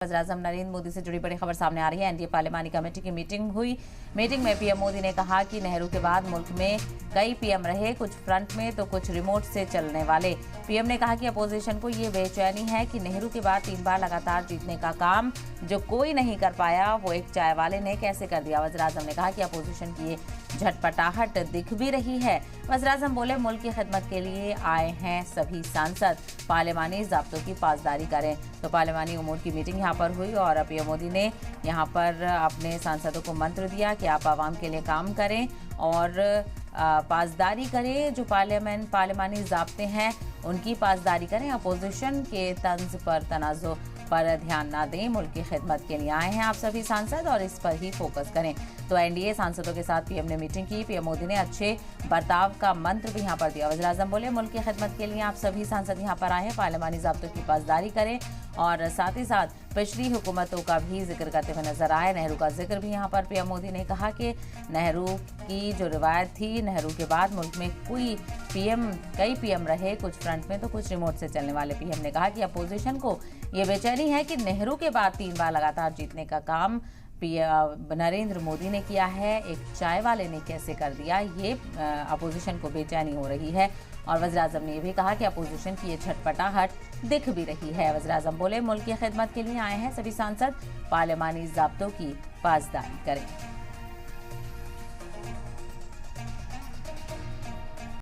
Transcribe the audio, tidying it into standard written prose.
वज़ीर-ए-आज़म नरेंद्र मोदी से जुड़ी बड़ी खबर सामने आ रही है। एनडीए पार्लिमानी कमेटी की मीटिंग हुई। मीटिंग में पीएम मोदी ने कहा कि नेहरू के बाद मुल्क में कई पीएम रहे, कुछ फ्रंट में तो कुछ रिमोट से चलने वाले। पीएम ने कहा कि अपोजिशन को ये बेचैनी है कि नेहरू के बाद 3 बार लगातार जीतने का काम जो कोई नहीं कर पाया वो एक चाय वाले ने कैसे कर दिया। वज़ीर-ए-आज़म ने कहा कि अपोजिशन की ये झटपटाहट दिख भी रही है। वज़ीर-ए-आज़म बोले, मुल्क की खिदमत के लिए आए हैं सभी सांसद, पार्लिमानी ज़ाब्तों की पासदारी करें। तो पार्लिमानी उमूर की मीटिंग यहाँ पर हुई और पीएम मोदी ने यहाँ पर अपने सांसदों को मंत्र दिया कि आप आवाम के लिए काम करें और पासदारी करें। जो पार्लिमानी ज़ाब्ते हैं उनकी पासदारी करें, अपोजिशन के तंज पर तनाज़ो पर ध्यान ना दें। मुल्क की खिदमत के लिए आए हैं आप सभी सांसद और इस पर ही फोकस करें। तो एनडीए सांसदों के साथ पीएम ने मीटिंग की। पीएम मोदी ने अच्छे बर्ताव का मंत्र भी यहाँ पर दिया। वज़ीर-ए-आज़म बोले, मुल्क की खिदमत के लिए आप सभी सांसद यहाँ पर आए हैं, पार्लिमानी ज़ाब्तों की पासदारी करें और साथ ही साथ पिछली हुकूमतों का भी जिक्र करते हुए नजर आए। नेहरू का जिक्र भी यहाँ पर पीएम मोदी ने कहा कि नेहरू की जो रिवायत थी, नेहरू के बाद मुल्क में कई पीएम रहे, कुछ फ्रंट में तो कुछ रिमोट से चलने वाले। पीएम ने कहा कि अपोजिशन को ये बेचैनी है कि नेहरू के बाद 3 बार लगातार जीतने का काम नरेंद्र मोदी ने किया है, एक चाय वाले ने कैसे कर दिया। ये अपोजिशन को बेचैनी हो रही है। और वज़ीर-ए-आज़म ने यह भी कहा कि अपोजिशन की ये झटपटाहट दिख भी रही है। वज़ीर-ए-आज़म बोले, मुल्क की खिदमत के लिए आए हैं सभी सांसद, पार्लिमानी ज़ाब्तों की पासदारी करें।